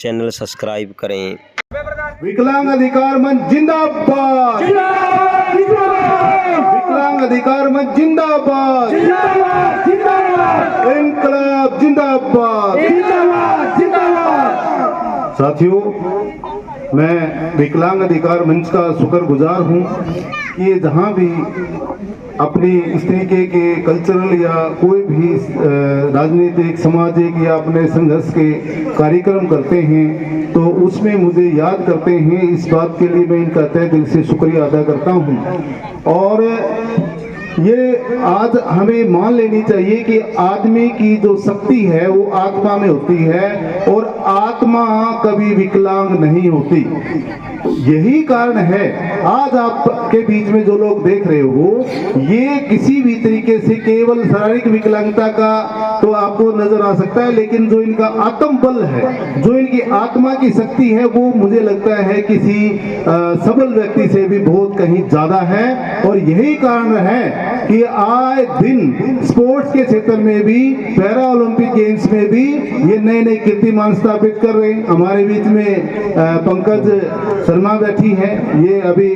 Channel subscribe करें। विकलांग अधिकार मंच जिंदाबाद, विकलांग अधिकार मंच जिंदाबाद, इनकलाब जिंदाबाद। साथियों, मैं विकलांग अधिकार मंच का शुक्रगुजार हूँ कि ये जहाँ भी अपनी इस तरीके के कल्चरल या कोई भी राजनीतिक सामाजिक या अपने संघर्ष के कार्यक्रम करते हैं तो उसमें मुझे याद करते हैं। इस बात के लिए मैं इनका तहे दिल से शुक्रिया अदा करता हूँ। और ये आज हमें मान लेनी चाहिए कि आदमी की जो शक्ति है वो आत्मा में होती है और आत्मा कभी विकलांग नहीं होती। यही कारण है आज आपके बीच में जो लोग देख रहे हो ये किसी भी तरीके से केवल शारीरिक विकलांगता का तो आपको नजर आ सकता है, लेकिन जो इनका आत्म बल है, जो इनकी आत्मा की शक्ति है वो मुझे लगता है किसी सबल व्यक्ति से भी बहुत कहीं ज्यादा है। और यही कारण है कि आए दिन स्पोर्ट्स के क्षेत्र में भी, पैरा ओलंपिक गेम्स में भी ये नए नए कीर्तिमान स्थापित कर रहे हैं। हमारे बीच में पंकज शर्मा बैठी है, ये अभी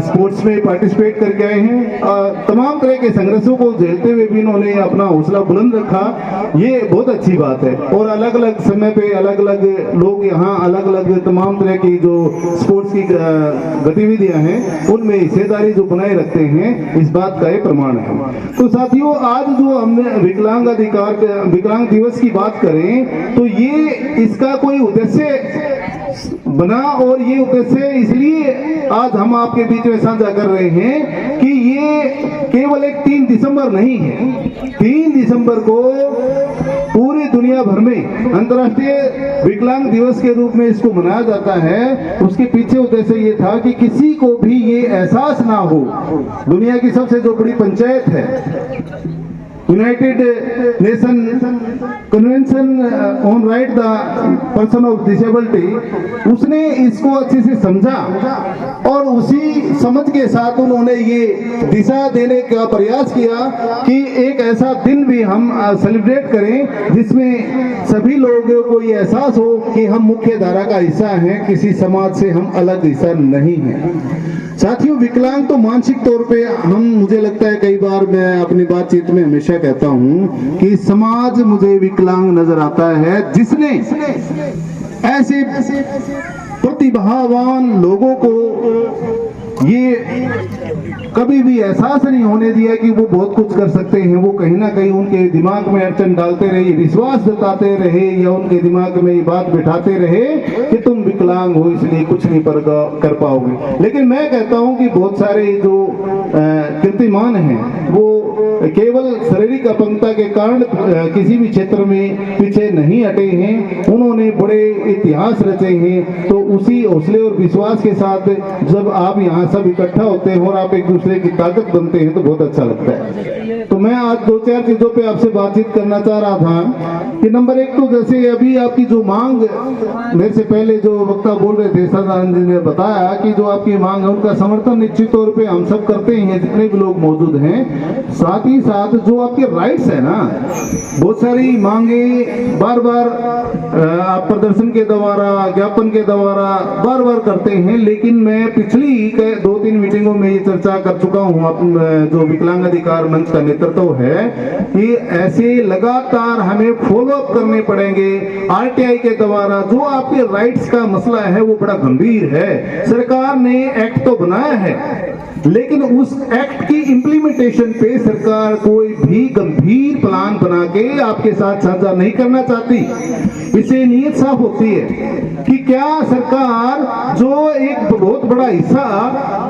स्पोर्ट्स में पार्टिसिपेट करके आए हैं। तमाम तरह के संघर्षों को झेलते हुए भी इन्होंने अपना हौसला बुलंद रखा, ये बहुत अच्छी बात है। और अलग अलग समय पे अलग अलग लोग यहाँ अलग अलग तमाम तरह की जो स्पोर्ट्स की गतिविधियां हैं उनमें हिस्सेदारी जो बनाए रखते हैं, इस बात का ये प्रमाण है। तो साथियों, आज जो हमने विकलांग दिवस की बात करें तो ये इसका कोई उद्देश्य बना और ये उद्देश्य इसलिए आज हम आपके बीच में साझा कर रहे हैं कि ये केवल एक 3 दिसंबर नहीं है। 3 दिसंबर को पूरी दुनिया भर में अंतर्राष्ट्रीय विकलांग दिवस के रूप में इसको मनाया जाता है। उसके पीछे उद्देश्य ये था कि किसी को भी ये एहसास ना हो। दुनिया की सबसे जो बड़ी पंचायत है United nation convention on right the person of disability, उसने इसको अच्छे से समझा और उसी समझ के साथ उन्होंने ये दिशा देने का प्रयास किया कि एक ऐसा दिन भी हम सेलिब्रेट करें जिसमें सभी लोगों को ये एहसास हो कि हम मुख्य धारा का हिस्सा हैं, किसी समाज से हम अलग हिस्सा नहीं हैं। साथियों, विकलांग तो मानसिक तौर पे मुझे लगता है कई बार मैं अपनी बातचीत में हमेशा कहता हूं कि समाज मुझे विकलांग नजर आता है जिसने ऐसे प्रतिभावान लोगों को ये कभी भी एहसास नहीं होने दिया कि वो बहुत कुछ कर सकते हैं। वो कहीं ना कहीं उनके दिमाग में अड़चन डालते रहे, विश्वास जताते रहे या उनके दिमाग में ये बात बिठाते रहे कि तुम विकलांग हो इसलिए कुछ नहीं कर पाओगे। लेकिन मैं कहता हूं कि बहुत सारे जो कीर्तिमान हैं वो केवल शारीरिक अपंगता के कारण किसी भी क्षेत्र में पीछे नहीं हटे हैं, उन्होंने बड़े इतिहास रचे हैं। तो उसी हौसले और विश्वास के साथ जब आप यहाँ सब इकट्ठा होते हैं और आप एक दूसरे की ताकत बनते हैं तो बहुत अच्छा लगता है। तो मैं आज 2-4 चीजों पे आपसे बातचीत करना चाह रहा था कि नंबर 1 तो जैसे अभी आपकी जो मांग, मेरे से पहले जो वक्ता बोल रहे थे सदानंद जी ने बताया कि जो आपकी मांग है उनका समर्थन निश्चित तौर पे हम सब करते हैं जितने भी लोग मौजूद हैं। साथ ही साथ जो आपके राइट्स है ना, बहुत सारी मांगे बार बार आप प्रदर्शन के द्वारा, ज्ञापन के द्वारा बार बार करते हैं, लेकिन मैं पिछली 2-3 मीटिंगों में ये चर्चा कर चुका हूँ जो विकलांग अधिकार मंच का नेतृत्व है कि ऐसे लगातार हमें फॉलो अप करने पड़ेंगे आरटीआई के द्वारा। जो आपके राइट्स का मसला है वो बड़ा गंभीर है। सरकार ने एक्ट तो बनाया है लेकिन उस एक्ट की इंप्लीमेंटेशन पे सरकार कोई भी गंभीर प्लान बना के आपके साथ साझा नहीं करना चाहती। इससे नीयत साफ होती है कि क्या सरकार जो एक बहुत बड़ा हिस्सा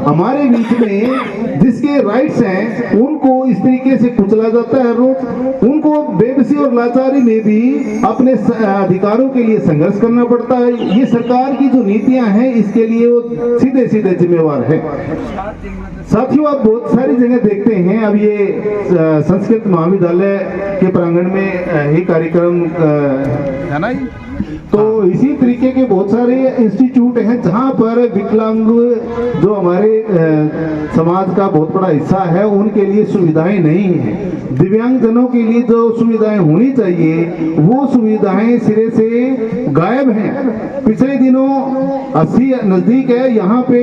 हमारे बीच में जिसके राइट्स हैं उनको इस तरीके से कुचला जाता है, रोज उनको बेबसी और लाचारी में भी अपने अधिकारों के लिए संघर्ष करना पड़ता है। ये सरकार की जो नीतियां हैं इसके लिए वो सीधे सीधे जिम्मेवार है। साथियों, आप बहुत सारी जगह देखते हैं, अब ये संस्कृत महाविद्यालय के प्रांगण में ही कार्यक्रम है ना, तो इसी तरीके के बहुत सारे इंस्टीट्यूट हैं जहाँ पर विकलांग जो हमारे समाज का बहुत बड़ा हिस्सा है उनके लिए सुविधाएं नहीं है। दिव्यांग जनों के लिए जो सुविधाएं होनी चाहिए वो सुविधाएं सिरे से गायब हैं। पिछले दिनों 80 नजदीक है, यहाँ पे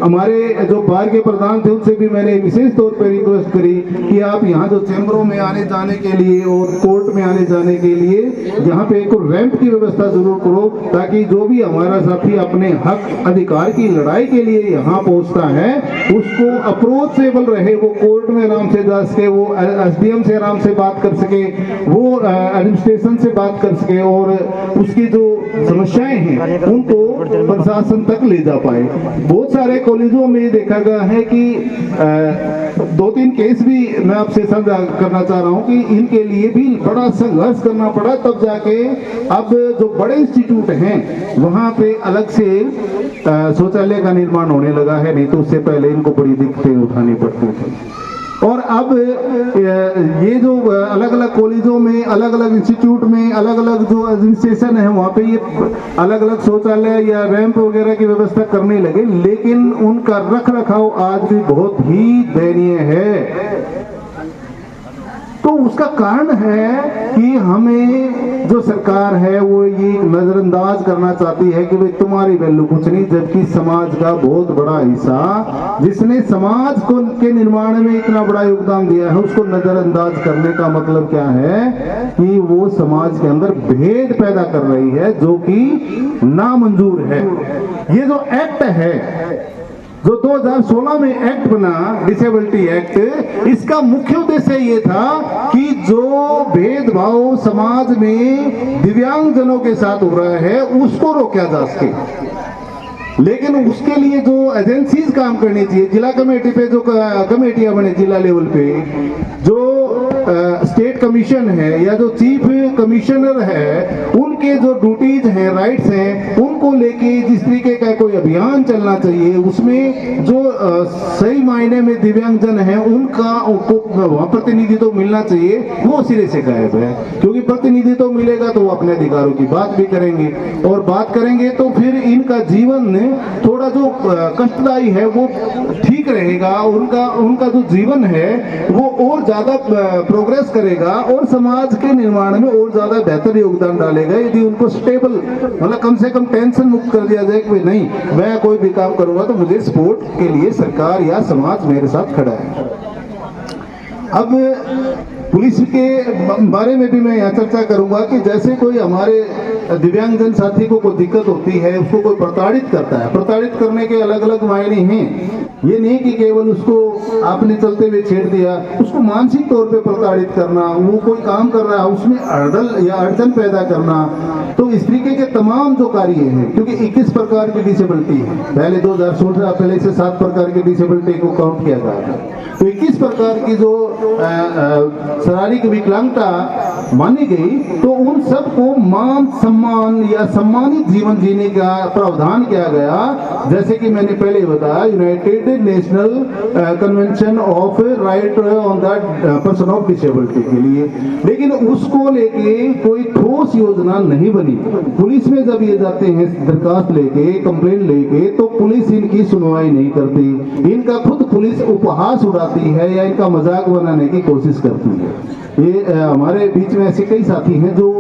हमारे जो बार के प्रधान थे उनसे भी मैंने विशेष तौर पर रिक्वेस्ट करी कि आप यहाँ जो चैम्बरों में आने जाने के लिए और कोर्ट में आने जाने के लिए यहाँ पे एक रैंप की व्यवस्था जरूर करो, ताकि जो भी हमारा साथी अपने हक अधिकार की लड़ाई के लिए यहाँ पहुँचता है उसको अप्रोचेबल रहे, वो कोर्ट में आराम से जा सके, वो एसडीएम से आराम से बात कर सके, वो एडमिनिस्ट्रेशन से बात कर सके और उसकी जो समस्याएं हैं उनको प्रशासन तक ले जा पाए। बहुत सारे कॉलेजों में देखा गया है कि 2-3 केस भी मैं आपसे साझा करना चाह रहा हूं कि इनके लिए भी बड़ा संघर्ष करना पड़ा, तब जाके अब जो बड़े इंस्टीट्यूट हैं वहां पे अलग से शौचालय का निर्माण होने लगा है, नहीं तो उससे पहले इनको बड़ी दिक्कतें उठानी पड़ती थी। और अब ये जो अलग अलग कॉलेजों में, अलग अलग इंस्टीट्यूट में, अलग अलग जो एडमिनिस्ट्रेशन है वहाँ पे ये अलग अलग शौचालय या रैंप वगैरह की व्यवस्था करने लगे, लेकिन उनका रख रखाव आज भी बहुत ही दयनीय है। तो उसका कारण है कि हमें जो सरकार है वो ये नजरअंदाज करना चाहती है कि भाई तुम्हारी वैल्यू कुछ नहीं, जबकि समाज का बहुत बड़ा हिस्सा जिसने समाज को के निर्माण में इतना बड़ा योगदान दिया है उसको नजरअंदाज करने का मतलब क्या है कि वो समाज के अंदर भेद पैदा कर रही है जो कि नामंजूर है। ये जो एक्ट है जो 2016 में एक्ट बना, डिसेबिलिटी एक्ट, इसका मुख्य उद्देश्य ये था कि जो भेदभाव समाज में दिव्यांग जनों के साथ हो रहा है उसको रोका जा सके। लेकिन उसके लिए जो एजेंसीज काम करनी चाहिए, जिला कमेटी पे जो कमेटियां बने जिला लेवल पे, जो स्टेट कमीशन है या जो चीफ कमिश्नर है, उनके जो ड्यूटीज हैं, राइट्स हैं, उनको लेके जिस तरीके का कोई अभियान चलना चाहिए उसमें जो सही मायने में दिव्यांगजन है उनका उनको वहाँ प्रतिनिधित्व तो मिलना चाहिए, वो सिरे से गायब है। क्योंकि प्रतिनिधित्व तो मिलेगा तो वो अपने अधिकारों की बात भी करेंगे, और बात करेंगे तो फिर इनका जीवन थोड़ा जो कष्टदायी है वो ठीक रहेगा, उनका जो जीवन है वो और ज्यादा प्रोग्रेस करेगा और समाज के निर्माण में और ज्यादा बेहतर योगदान डालेगा यदि उनको स्टेबल, मतलब कम से कम टेंशन मुक्त कर दिया जाए कि नहीं मैं कोई भी काम करूंगा तो मुझे सपोर्ट के लिए सरकार या समाज मेरे साथ खड़ा है। अब पुलिस के बारे में भी मैं यहाँ चर्चा करूंगा कि जैसे कोई हमारे दिव्यांगजन साथी को कोई दिक्कत होती है, उसको कोई प्रताड़ित करता है, प्रताड़ित करने के अलग अलग मायने हैं। ये नहीं कि केवल उसको आपने चलते हुए छेड़ दिया, उसको मानसिक तौर पे प्रताड़ित करना, वो कोई काम कर रहा है उसमें अड़ल या अड़चन पैदा करना, तो इस तरीके के तमाम जो कार्य हैं, क्योंकि 21 प्रकार की डिसेबिलिटी है, पहले 2016 पहले से 7 प्रकार की डिसेबिलिटी को काउंट किया गया था, तो 21 प्रकार की जो शारीरिक विकलांगता मानी गई, तो उन सबको मान सम्मान या सम्मानित जीवन जीने का प्रावधान किया गया। जैसे कि मैंने पहले बताया, United national convention of right on the person of disability के लिए, लेकिन उसको लेके कोई ठोस योजना नहीं बनी। पुलिस में जब ये जाते हैं दरखास्त लेके, कंप्लेंट लेके, तो पुलिस इनकी सुनवाई नहीं करती, इनका खुद पुलिस उपहास उड़ाती है या इनका मजाक बनाने की कोशिश करती है। ये हमारे बीच में ऐसे कई साथी हैं जो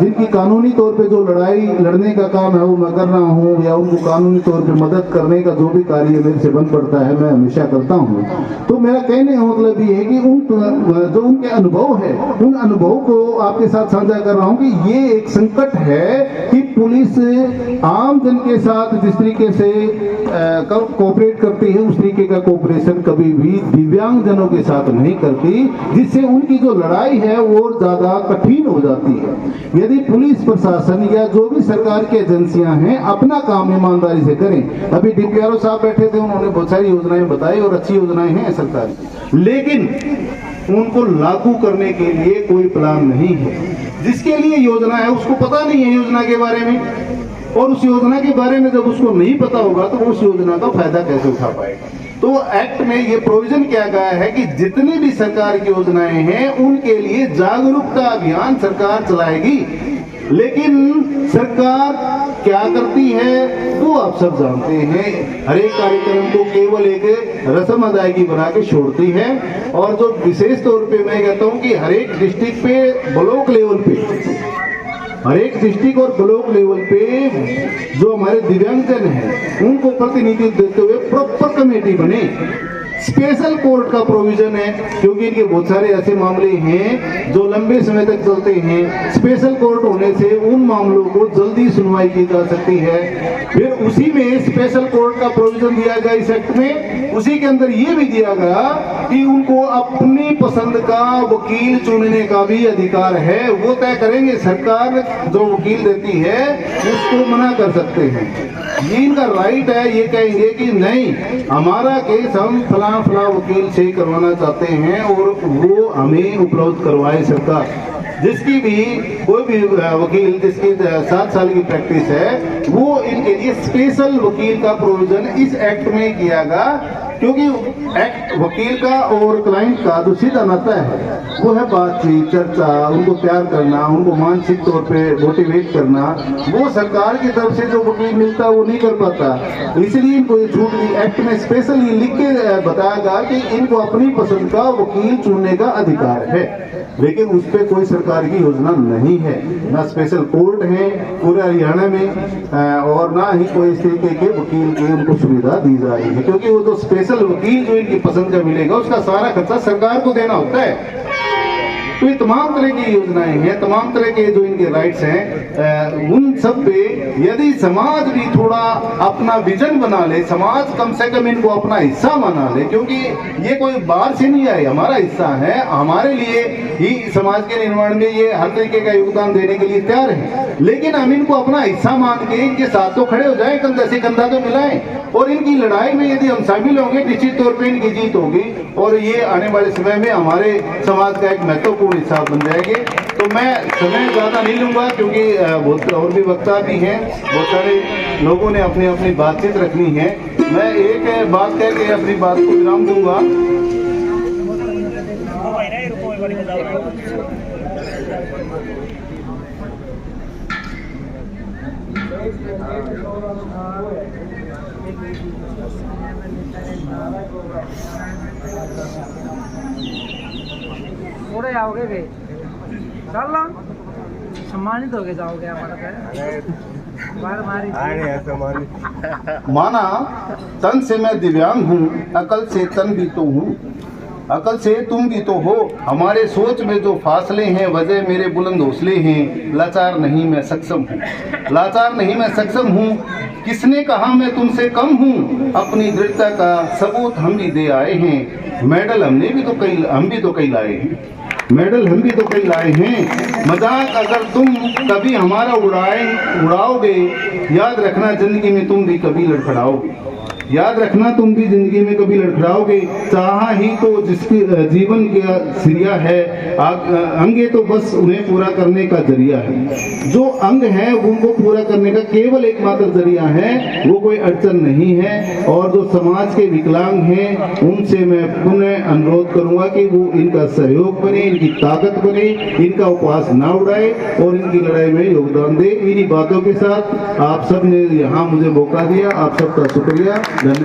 जिनकी कानूनी तौर पे जो लड़ाई लड़ने का काम है वो मैं कर रहा हूँ, या उनको कानूनी तौर पे मदद करने का जो भी कार्य मेरे से बन पड़ता है मैं हमेशा करता हूँ। तो मेरा कहने का मतलब ये है कि जो उनके अनुभव है उन अनुभव को आपके साथ साझा कर रहा हूँ कि ये एक संकट है कि पुलिस आम जन के साथ जिस तरीके से कोऑपरेट करती है उस तरीके का कोऑपरेशन कभी भी दिव्यांग जनों के साथ नहीं करती, जिससे उनकी जो लड़ाई है वो ज्यादा कठिन हो जाती है। यदि पुलिस प्रशासन या जो भी सरकार की एजेंसियां हैं अपना काम ईमानदारी से करें। अभी डीपीआरओ साहब बैठे थे, उन्होंने बहुत सारी योजनाएं बताई और अच्छी योजनाएं हैं सरकारी, लेकिन उनको लागू करने के लिए कोई प्लान नहीं है। जिसके लिए योजना है उसको पता नहीं है योजना के बारे में, और उस योजना के बारे में जब उसको नहीं पता होगा तो उस योजना का फायदा कैसे उठा पाएगा। तो एक्ट में ये प्रोविजन किया गया है कि जितनी भी सरकार की योजनाएं हैं उनके लिए जागरूकता अभियान सरकार चलाएगी। लेकिन सरकार क्या करती है वो आप सब जानते हैं। हर एक कार्यक्रम को केवल एक रस्म अदायगी बना के छोड़ती है। और जो विशेष तौर पे मैं कहता हूँ कि हर एक डिस्ट्रिक्ट पे, ब्लॉक लेवल पे, हर एक डिस्ट्रिक्ट और ब्लॉक लेवल पे जो हमारे दिव्यांगजन हैं उनको प्रतिनिधित्व देते हुए प्रॉपर कमेटी बने। स्पेशल कोर्ट का प्रोविजन है, क्योंकि इनके बहुत सारे ऐसे मामले हैं जो लंबे समय तक चलते हैं। स्पेशल कोर्ट होने से उन मामलों को जल्दी सुनवाई की जा सकती है। फिर उसी में स्पेशल कोर्ट का प्रोविजन दिया गया इस एक्ट में। उसी के अंदर ये भी दिया गया कि उनको अपनी पसंद का वकील चुनने का भी अधिकार है। वो तय करेंगे, सरकार जो वकील देती है उसको मना कर सकते हैं। ये इनका राइट है। ये कहेंगे कि नहीं, हमारा केस हम फला वकील से करवाना चाहते हैं और वो हमें उपलब्ध करवाए सरकार। जिसकी भी कोई भी वकील जिसकी 7 साल की प्रैक्टिस है वो इनके लिए स्पेशल वकील का प्रोविजन इस एक्ट में किया गया। क्योंकि एक्ट वकील का और क्लाइंट का जो सीधा नाता है वो है बातचीत, चर्चा, उनको प्यार करना, उनको मानसिक तौर पे मोटिवेट करना। वो सरकार की तरफ से जो वकील मिलता वो नहीं कर पाता। इसलिए इनको ये छूट एक्ट में स्पेशल ये लिख के बताया गया कि इनको अपनी पसंद का वकील चुनने का अधिकार है। लेकिन उस पर कोई सरकार की योजना नहीं है, ना स्पेशल कोर्ट है पूरे हरियाणा में और ना ही कोई इस तरीके के वकील की उनको सुविधा दी जा रही है। क्योंकि वो तो स्पेशल वकील जो इनकी पसंद का मिलेगा उसका सारा खर्चा सरकार को देना होता है। तो ये तमाम तरह की योजनाएं हैं, तमाम तरह के जो इनके राइट्स हैं, उन सब पे यदि समाज भी थोड़ा अपना विजन बना ले, समाज कम से कम इनको अपना हिस्सा बना ले, क्योंकि ये कोई बाहर से नहीं आए, हमारा हिस्सा है, हमारे लिए ही समाज के निर्माण में ये हर तरीके का योगदान देने के लिए तैयार है। लेकिन हम इनको अपना हिस्सा मान के इनके साथ तो खड़े हो जाए, कंधा से कंधा तो मिलाएं और इनकी लड़ाई में यदि हम शामिल होंगे निश्चित तौर पे इनकी जीत होगी और ये आने वाले समय में हमारे समाज का एक महत्वपूर्ण हिस्सा बन जाएंगे। तो मैं समय ज़्यादा नहीं लूँगा क्योंकि बहुत और भी वक्ता भी हैं, बहुत सारे लोगों ने अपनी अपनी बातचीत रखनी है। मैं एक बात कह के अपनी बात को विराम दूंगा। थोड़े आओगे वे चल सम्मानित हो गए जाओगे हमारा माना तन से मैं दिव्यांग हूँ, अकल से तन भी तो हूँ, अकल से तुम भी तो हो। हमारे सोच में जो फासले हैं वजह मेरे बुलंद हौसले हैं। लाचार नहीं मैं सक्षम हूँ, लाचार नहीं मैं सक्षम हूँ। किसने कहा मैं तुमसे कम हूँ, अपनी दृढ़ता का सबूत हम भी दे आए हैं। मेडल हम भी तो कई लाए हैं, मेडल हम भी तो कई लाए हैं। मजाक अगर तुम कभी हमारा उड़ाओगे, याद रखना जिंदगी में तुम भी कभी लड़खड़ाओगे, याद रखना तुम भी जिंदगी में कभी लड़खड़ाओगे। चाहा ही तो जिसके जीवन का सिरिया है, अंगे तो बस उन्हें पूरा करने का जरिया है। जो अंग है उनको पूरा करने का केवल एकमात्र जरिया है, वो कोई अड़चन नहीं है। और जो समाज के विकलांग हैं उनसे मैं पुनः अनुरोध करूंगा कि वो इनका सहयोग बने, इनकी ताकत बने, इनका उपवास ना उड़ाए और इनकी लड़ाई में योगदान दे। इन्हीं बातों के साथ आप सब ने यहाँ मुझे मौका दिया, आप सबका शुक्रिया, धन्यवाद।